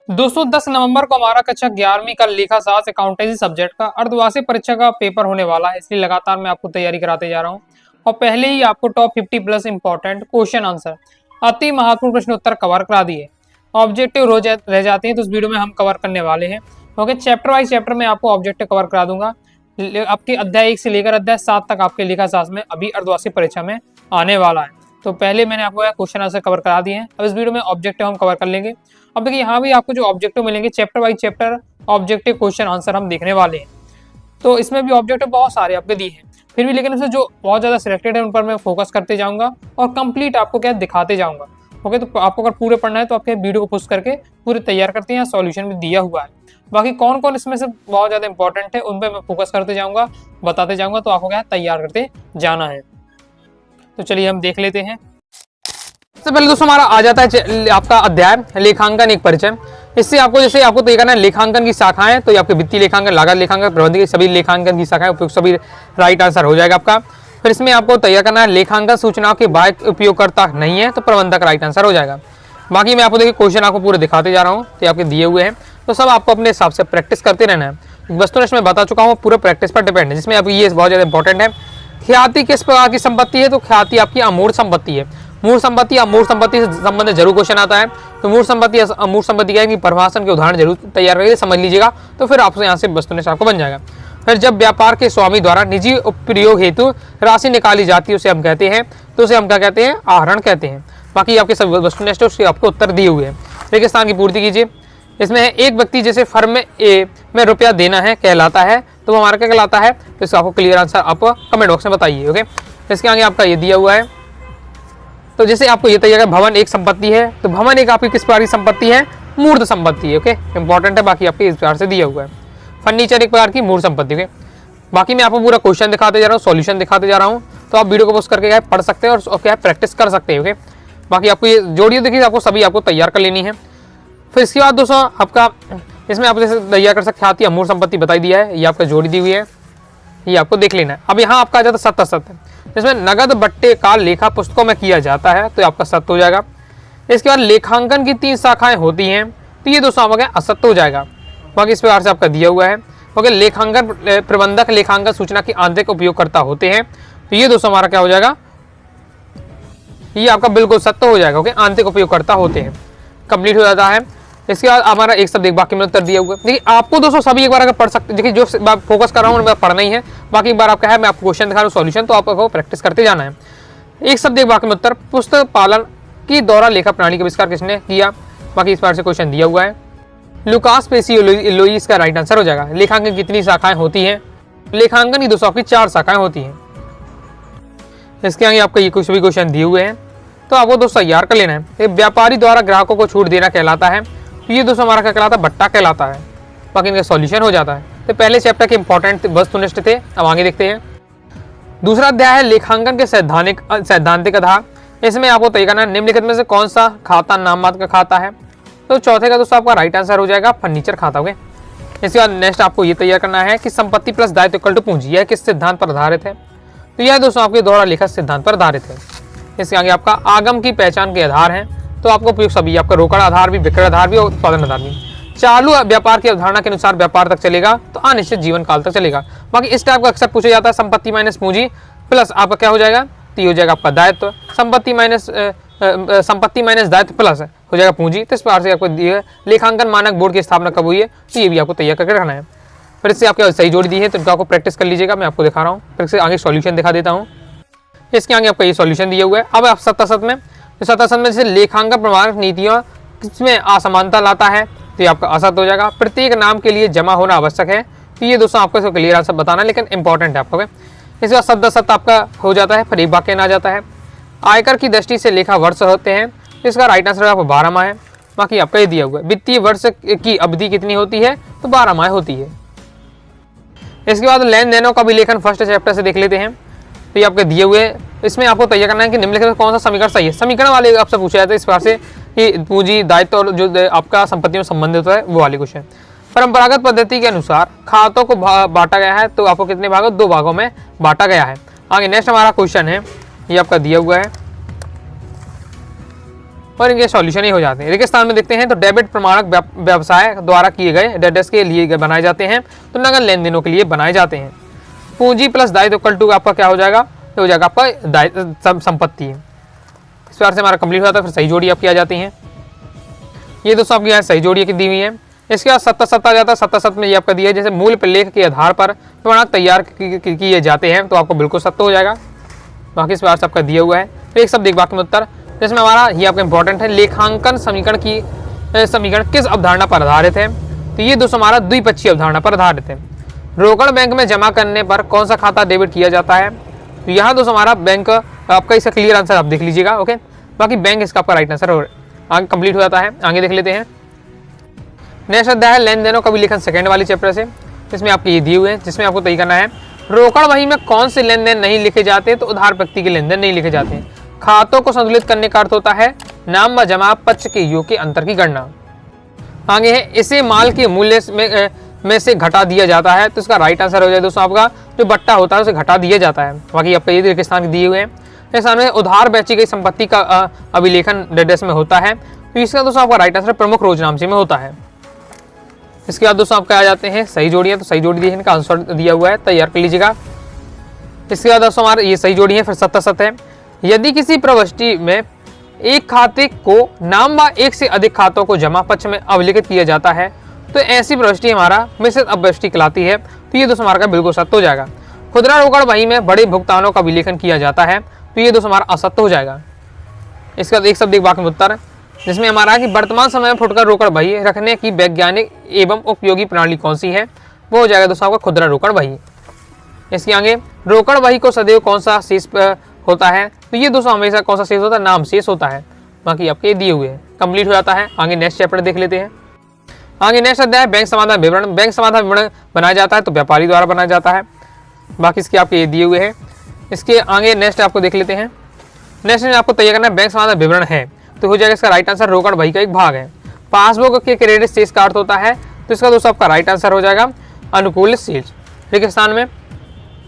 दोस्तों 10 नवंबर को हमारा कक्षा 11वीं का लेखा शास्त्र अकाउंटेंसी सब्जेक्ट का अर्धवार्षिक परीक्षा का पेपर होने वाला है, इसलिए लगातार मैं आपको तैयारी कराते जा रहा हूं और पहले ही आपको top 50 plus important question answer अति महत्वपूर्ण प्रश्न उत्तर कवर करा दिए। ऑब्जेक्टिव रह जाते हैं तो इस वीडियो में हम कवर करने वाले हैं। ओके, चैप्टर वाइज चैप्टर में आपको ऑब्जेक्टिव कवर करा दूंगा। आपके अध्याय 1 से लेकर अध्याय 7 तक आपके लेखा शास्त्र में अभी अर्धवार्षिक परीक्षा में आने वाला है। तो पहले मैंने आपको क्वेश्चन आंसर कवर करा दिए हैं, अब इस वीडियो में ऑब्जेक्टिव हम कवर कर लेंगे। अब देखिए यहाँ भी आपको जो ऑब्जेक्टिव मिलेंगे chapter by chapter objective question answer हम देखने वाले हैं। तो इसमें भी ऑब्जेक्टिव बहुत सारे आपके दिए हैं, फिर भी लेकिन उसमें जो बहुत ज़्यादा सिलेक्टेड है उन पर मैं फोकस करते जाऊँगा और कंप्लीट आपको क्या दिखाते जाऊँगा। ओके, तो आपको अगर पूरे पढ़ना है तो आपके वीडियो को पुश करके पूरे तैयार करते हैं, सॉल्यूशन भी दिया हुआ है। बाकी कौन कौन इसमें से बहुत ज़्यादा इंपॉर्टेंट है उन पर मैं फोकस करते जाऊँगा, बताते जाऊँगा, तो आपको क्या तैयार करते जाना है। तो चलिए हम देख लेते हैं। सबसे पहले दोस्तों हमारा आ जाता है आपका अध्याय लेखांकन एक परिचय। इससे आपको जैसे आपको तय करना है लेखांकन की शाखाएं, तो ये आपके वित्तीय लेखांकन, लागत लेखांकन, प्रबंधन की सभी लेखांकन की शाखाएं उपयुक्त सभी राइट आंसर हो जाएगा आपका। फिर इसमें आपको तैयार करना है लेखांकन सूचनाओं के बाह्य उपयोगकर्ता नहीं है, तो प्रबंधक राइट आंसर हो जाएगा। बाकी मैं आपको देखिए क्वेश्चन आपको पूरे दिखाते जा रहा हूँ, तो आपके दिए हुए हैं, तो सब आपको अपने हिसाब से प्रैक्टिस करते रहना है। वस्तुनिष्ठ में बता चुका हूँ, पूरे प्रैक्टिस पर डिपेंड है, जिसमें अभी ये बहुत ज़्यादा इंपॉर्टेंट है। ख्याति किस प्रकार की संपत्ति है, तो ख्याति आपकी अमूर्त संपत्ति है। मूर्त संपत्ति अमूर्त संपत्ति से संबंधित जरूर क्वेश्चन आता है, तो मूर्त संपत्ति अमूर्त संपत्ति क्या है कि परिभाषण के उदाहरण जरूर तैयार करिए, समझ लीजिएगा, तो फिर आपसे यहाँ से वस्तुनिष्ठ आपको बन जाएगा। फिर जब व्यापार के स्वामी द्वारा निजी उपयोग हेतु राशि निकाली जाती है उसे हम कहते हैं, तो उसे हम क्या कहते हैं, आहरण कहते हैं। बाकी आपके सब वस्तुनिष्ठ उसके आपको उत्तर दिए हुए हैं। रेगिस्तान की पूर्ति कीजिए। इसमें है एक व्यक्ति जैसे फर्म में ए में रुपया देना है कहलाता है, तो वो हमारा क्या कहलाता है, तो इसका आपको क्लियर आंसर आप कमेंट बॉक्स में बताइए। ओके, इसके आगे आपका ये दिया हुआ है, तो जैसे आपको ये तैयार है भवन एक संपत्ति है, तो भवन एक आपकी किस प्रकार की संपत्ति है, मूर्त संपत्ति है। ओके, इंपॉर्टेंट है, बाकी आपके इस प्रकार से दिया हुआ है। फर्नीचर एक प्रकार की मूर्त संपत्ति। ओके, बाकी मैं आपको पूरा क्वेश्चन दिखाते जा रहा हूँ, सॉल्यूशन दिखाते जा रहा हूँ, तो आप वीडियो को पोस्ट करके क्या पढ़ सकते हैं और क्या प्रैक्टिस कर सकते हैं। ओके, बाकी आपको ये जोड़िए देखिए, आपको सभी आपको तैयार कर लेनी है। फिर इसके बाद दोस्तों आपका इसमें आप जैसे तैयार कर सकते, ख्याति अमूर्त संपत्ति बताई दिया है, ये आपका जोड़ी दी हुई है, ये आपको देख लेना है। अब यहाँ आपका आ जाता है सत्य सत्य, इसमें नगद बट्टे का लेखा पुस्तकों में किया जाता है, तो आपका सत्य हो जाएगा। इसके बाद लेखांकन की 3 शाखाएं होती हैं, तो ये दोस्तों आपका असत्य हो जाएगा। बाकी इस प्रकार से आपका दिया हुआ है। ओके, लेखांकन प्रबंधक लेखांकन सूचना की आंतरिक उपयोगकर्ता होते हैं, तो ये दोस्तों हमारा क्या हो जाएगा, ये आपका बिल्कुल सत्य हो जाएगा। ओके, आंतरिक उपयोगकर्ता होते हैं, कंप्लीट हो जाता है। इसके बाद हमारा एक शब्द एक वाक्य में उत्तर दिया हुआ है। देखिए आपको दोस्तों सभी एक बार अगर पढ़ सकते, देखिए जो फोकस कर रहा हूँ मैं पढ़ना ही है, बाकी एक बार आपका है मैं आपको क्वेश्चन दिखा रहा हूँ सॉल्यूशन, तो आपको प्रैक्टिस करते जाना है। एक शब्द एक वाक्य में उत्तर, पुस्तक पालन की द्वारा लेखा प्रणाली का आविष्कार किसने किया, बाकी इस बार से क्वेश्चन दिया हुआ है। लुकास पेसी लोइस का राइट आंसर हो जाएगा। लेखांकन की कितनी शाखाएं होती हैं, लेखांकन की दोस्तों आपकी 4 शाखाएं होती हैं। इसके आगे आपका ये कुछ भी क्वेश्चन दिए हुए हैं, तो आपको दोस्तों तैयार कर लेना है। व्यापारी द्वारा ग्राहकों को छूट देना कहलाता है, तो ये दोस्तों हमारा क्या कहलाता है, बट्टा कहलाता है। बाकी इनका सॉल्यूशन हो जाता है। तो पहले चैप्टर के इंपॉर्टेंट वस्तुनिष्ठ थे, अब आगे देखते हैं। दूसरा अध्याय है लेखांकन के सैद्धांतिक आधार। इसमें आपको तय करना है निम्नलिखित में से कौन सा खाता नाम मात्र का खाता है, तो चौथे का दोस्तों आपका राइट आंसर हो जाएगा फर्नीचर खाता। हो गया। इसके बाद नेक्स्ट आपको ये तैयार करना है कि संपत्ति प्लस दायित्व इक्वल टू पूंजी, यह किस सिद्धांत पर आधारित है, तो यह दोस्तों आपके द्वारा लिखित सिद्धांत पर आधारित है। इसके आगे आपका आगम की पहचान के आधार है, तो आपको उपयोग सभी आपका रोकड़ आधार भी, विक्रय आधार भी और उत्पादन आधार भी। चालू व्यापार की अवधारणा के अनुसार व्यापार तक चलेगा, तो अनिश्चित जीवन काल तक चलेगा। बाकी इस टाइप का अक्सर पूछा जाता है, संपत्ति माइनस पूंजी प्लस आपका क्या हो जाएगा, तो ये हो जाएगा आपका दायित्व। संपत्ति माइनस दायित्व प्लस हो जाएगा पूंजी। तो इस प्रकार से आपको लेखांकन मानक बोर्ड की स्थापना कब हुई है, तो ये भी आपको तैयार करके रखना है। फिर इससे आपके सही जोड़ी दी है, तो इनका आपको प्रैक्टिस कर लीजिएगा, मैं आपको दिखा रहा हूँ। फिर इससे आगे सॉल्यूशन दिखा देता हूँ। इसके आगे आपका ये सॉल्यूशन दिया हुआ है। अब आप सत्य में, तो सत्य में जैसे लेखांकन प्रमाणक नीतियों किसमें असमानता लाता है, तो ये आपका असत्य हो जाएगा। प्रत्येक नाम के लिए जमा होना आवश्यक है, तो ये दोस्तों आपको इसको क्लियर आंसर बताना, लेकिन इंपॉर्टेंट है आपको। इसके बाद सत्य आपका हो जाता है, फिर एक वाक्य आ जाता है। आयकर की दृष्टि से लेखा वर्ष होते हैं, तो इसका राइट आंसर आपको 12 माह है। बाकी आपका ये दिया हुआ है। वित्तीय वर्ष की अवधि कितनी होती है, तो 12 माह होती है। इसके बाद लेन देनों का विलेखन फर्स्ट चैप्टर से देख लेते हैं, तो ये आपके दिए हुए। इसमें आपको तैयार करना है कि निम्नलिखित में कौन सा समीकरण सही है। समीकरण वाले आपसे पूछा जाता है इस बार से कि पूंजी दायित्व और जो आपका संपत्ति में संबंधित है वो वाले क्वेश्चन। परंपरागत पद्धति के अनुसार खातों को बांटा गया है, तो आपको कितने भागों, 2 भागों में बांटा गया है। आगे नेक्स्ट हमारा क्वेश्चन है, ये आपका दिया हुआ है। और इनके सॉल्यूशन ही हो जाते हैं। रेगिस्तान में देखते हैं तो डेबिट प्रमाणक व्यवसाय द्वारा किए गए डेटर्स के लिए बनाए जाते हैं, तो नगद लेन देनों के लिए बनाए जाते हैं। पूंजी प्लस दायित्व इक्वल टू आपका क्या हो जाएगा, ये हो जाएगा आपका संपत्ति। इस बार से हमारा कंप्लीट हो जाता है। फिर सही जोड़ी आपकी आ जाती हैं। ये दोस्तों आपकी यहाँ सही जोड़ी की दी हुई है। इसके बाद 77 आ जाता है। 77 में ये आपका दिया है जैसे मूल प्रलेख के आधार पर प्रमाणक तैयार किए जाते हैं, तो आपको बिल्कुल सत्य हो जाएगा। बाकी इस बार से आपका दिया हुआ है। फिर एक शब्द एक वाक्य में उत्तर, जिसमें हमारा ये आपका इंपॉर्टेंट है, लेखांकन समीकरण किस अवधारणा पर आधारित है, तो ये दोस्तों हमारा द्विपक्षीय अवधारणा पर आधारित है। रोकड़ बैंक में जमा करने पर कौन सा खाता डेबिट किया जाता है, तो यहाँ दोस्तों हमारा बैंक आपका इसका क्लियर आंसर आप देख लीजिएगा। ओके, बाकी बैंक इसका आपका राइट आंसर आगे कंप्लीट हो जाता है। आगे देख लेते हैं। नेक्स्ट अध्याय है लेन देनों का विलेखन सेकंड वाली चैप्टर से, जिसमें आपके ये दिए हुए हैं, जिसमें आपको तय करना है रोकड़ वही में कौन से लेन देन नहीं लिखे जाते, तो उधार व्यक्ति के लेन देन नहीं लिखे जाते हैं। खातों को संतुलित करने का अर्थ होता है नाम व जमा पक्ष के योग के अंतर की गणना। आगे है इसे माल के मूल्य में से घटा दिया जाता है, तो इसका राइट आंसर हो जाए दोस्तों आपका जो बट्टा होता है उसे घटा दिया जाता है। बाकी आपका ये रेगिस्तान के दिए हुए हैं। रेगिस्तान में उधार बेची गई संपत्ति का अभिलेखन डेटर्स में होता है, तो इसका दोस्तों आपका राइट आंसर प्रमुख रोजनामची में होता है। इसके बाद दोस्तों आपका आ जाते हैं सही जोड़ियाँ, तो सही जोड़ी दी है, इनका आंसर दिया हुआ है, तैयार कर लीजिएगा। इसके बाद दोस्तों हमारे ये सही जोड़ी है। फिर 77 है, यदि किसी प्रविष्टि में एक खाते को नाम व एक से अधिक खातों को जमा पक्ष में अभिलेखित किया जाता है, तो ऐसी प्रविष्टि हमारा मिश्रित अपवृष्टि कहलाती है, तो ये दोस्तों हमारा बिल्कुल सत्य हो जाएगा। खुदरा रोकड़ वही में बड़े भुगतानों का विलेखन किया जाता है, तो ये दोस्तों हमारा असत्य हो जाएगा। इसका एक शब्द एक वाक्य में उत्तर, जिसमें हमारा है कि वर्तमान समय में फुटकर रोकड़ वही रखने की वैज्ञानिक एवं उपयोगी प्रणाली कौन सी है, वो हो जाएगा दोस्तों आपका खुदरा रोकड़ वही। इसके आगे रोकड़ वही को सदैव कौन सा शेष होता है, तो ये दोस्तों हमेशा कौन सा शेष होता है, नाम शेष होता है। बाकी आपके दिए हुए हैं, कंप्लीट हो जाता है। आगे नेक्स्ट चैप्टर देख लेते हैं। आगे नेक्स्ट अध्याय बैंक समाधान विवरण। बैंक समाधान विवरण बनाया जाता है तो व्यापारी द्वारा बनाया जाता है। बाकी इसके आपके ये दिए हुए हैं। इसके आगे नेक्स्ट आपको देख लेते हैं। नेक्स्ट में आपको तैयार करना है बैंक समाधान विवरण है, तो हो जाएगा इसका राइट आंसर रोकड़ वही का एक भाग है। पासबुक के क्रेडिट शेष का अर्थ होता है, तो इसका दोस्तों आपका राइट आंसर हो जाएगा अनुकूल शेष। रेगिस्तान में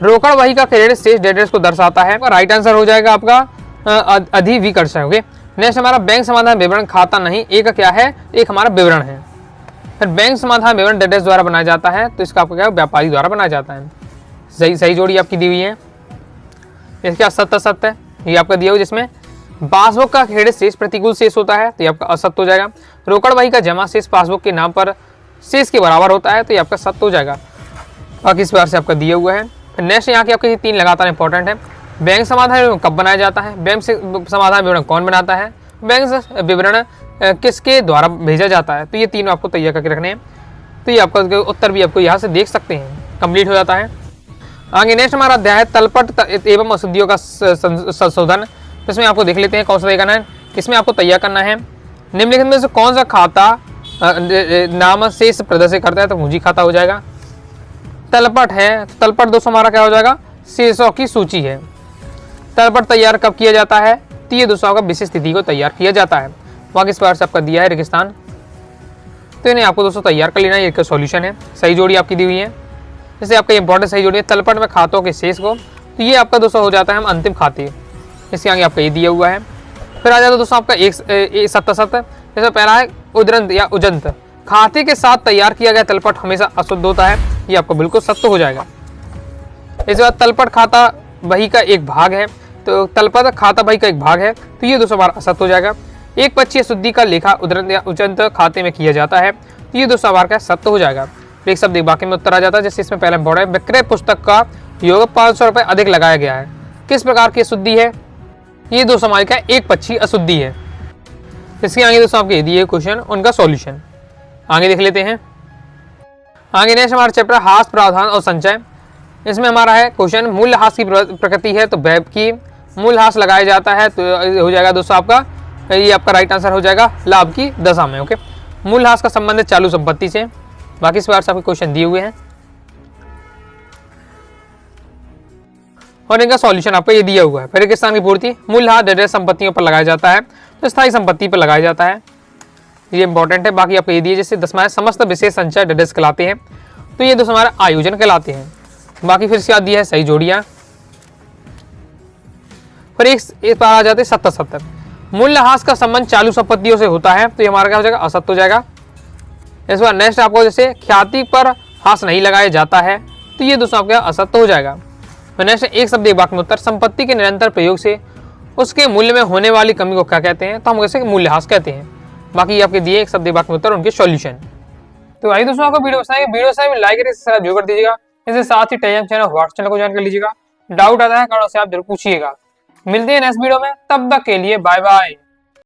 रोकड़ वही का क्रेडिट शेष डेटर्स को दर्शाता है, और राइट आंसर हो जाएगा आपका अधिविकर्षण। ओके, नेक्स्ट हमारा बैंक समाधान विवरण खाता नहीं, एक क्या है, एक हमारा विवरण है। फिर बैंक समाधान विवरण डेटर्स द्वारा बनाया जाता है, तो इसका आपका क्या व्यापारी द्वारा बनाया जाता है। सही जोड़ी आपकी दी हुई है। इसके असत्य सत्य ये आपका दिया हुआ, जिसमें पासबुक का क्रेडिट शेष प्रतिकूल शेष होता है, तो ये आपका असत्य हो जाएगा। रोकड़ वही का जमा शेष पासबुक के नाम पर शेष के बराबर होता है, तो ये आपका सत्य हो जाएगा। बाकी इस बार से आपका दिया हुआ है। फिर नेक्स्ट यहाँ के आपके 3 लगातार इंपॉर्टेंट है। बैंक समाधान विवरण कब बनाया जाता है, बैंक से समाधान विवरण कौन बनाता है, बैंक विवरण किसके द्वारा भेजा जाता है, तो ये तीनों आपको तैयार करके रखने हैं। तो ये आपका उत्तर भी आपको यहाँ से देख सकते हैं, कंप्लीट हो जाता है। आगे नेक्स्ट हमारा अध्याय है तलपट एवं अशुद्धियों का संशोधन, इसमें आपको देख लेते हैं कौन सा तय करना है। इसमें आपको तैयार करना है निम्नलिखित में से कौन सा खाता नाम शेष प्रदर्शित करता है, तो पूंजी खाता हो जाएगा। तलपट है, तलपट दोस्तों हमारा क्या हो जाएगा, शेषों की सूची है। तलपट तैयार कब किया जाता है, तो ये दोस्तों का विशेष तिथि को तैयार किया जाता है। बाकी इस बार से आपका दिया है रेगिस्तान, तो इन्हें आपको दोस्तों तैयार कर लेना है। ये सॉल्यूशन है। सही जोड़ी आपकी दी हुई है। जैसे आपका इंपॉर्टेंट सही जोड़ी है तलपट में खातों के शेष को, तो ये आपका दोस्तों हो जाता है हम अंतिम खाते। इसके आगे आपका ये दिया हुआ है। फिर आ जाता है दोस्तों आपका एक सत्य सत्य। जैसे पहला है उद्रंत या उजंत, खाते के साथ तैयार किया गया तलपट हमेशा अशुद्ध होता है, ये आपको बिल्कुल सत्य हो जाएगा। इसके बाद तलपट खाता वही का एक भाग है, तो तलपट खाता वही का एक भाग है, तो ये दोस्तों बार असत्य हो जाएगा। एक पक्षीय शुद्धि का लेखा उद्रंत या उजंत खाते में किया जाता है, तो ये दोस्तों बार का सत्य हो जाएगा। एक शब्द एक वाक्य में उत्तर आ जाता है। जैसे इसमें पहले बोर्ड है विक्रय पुस्तक का योग 500 रुपये अधिक लगाया गया है, किस प्रकार की अशुद्धि है, ये दोस्तों हमारे का एक पक्षी अशुद्धि है। इसके आगे दोस्तों आपके दिए क्वेश्चन उनका सॉल्यूशन आगे देख लेते हैं। आगे नेक्स्ट हमारा चैप्टर हास प्रावधान और संचय। इसमें हमारा है क्वेश्चन मूल्य हास की प्रकृति है, तो वेब की मूल्य हास लगाया जाता है, तो हो जाएगा दोस्तों आपका ये आपका राइट आंसर हो जाएगा लाभ की दशा में। ओके, मूल्य हास का संबंध चालू संपत्ति से। बाकी इस बार से आपके क्वेश्चन दिए हुए हैं और इनका सॉल्यूशन आपको ये दिया हुआ है। फिर रेगिस्तान की पूर्ति मूल्यह्रास डेटर्स संपत्तियों पर लगाया जाता है, तो स्थायी संपत्ति पर लगाया जाता है, ये इंपॉर्टेंट है। बाकी आपको ये दिए जैसे 10वां समस्त विशेष संचय डेटर्स कहलाते हैं, तो ये दोस्तों हमारा आयोजन कहलाते हैं। बाकी फिर इसके बाद दिया है सही जोड़ियाँ। फिर एक बार आ जाते हैं 77 मूल्यह्रास का संबंध चालू संपत्तियों से होता है, तो ये हमारा क्या हो जाएगा, असत्य हो जाएगा। इस बार नेक्स्ट आपको जैसे ख्याति पर हास नहीं लगाया जाता है, तो ये दोस्तों आपका असत्य हो जाएगा। तो नेक्स्ट एक शब्द एक वाक्य में उत्तर, संपत्ति के निरंतर प्रयोग से उसके मूल्य में होने वाली कमी को क्या कहते हैं, तो हम कैसे मूल्यह्रास कहते हैं। बाकी आपके दिए एक शब्द एक वाक्य में उत्तर, उनके सॉल्यूशन। तो भाई दोस्तों आपको वीडियो पसंद है, वीडियो से लाइक करिए, सब्सक्राइब जरूर कर दीजिएगा। इसके साथ ही टेलीग्राम चैनल व्हाट्सएप चैनल को ज्वाइन कर लीजिएगा। डाउट आता है कारण से आप जरूर पूछिएगा। मिलते हैं नेक्स्ट वीडियो में, तब तक के लिए बाय बाय।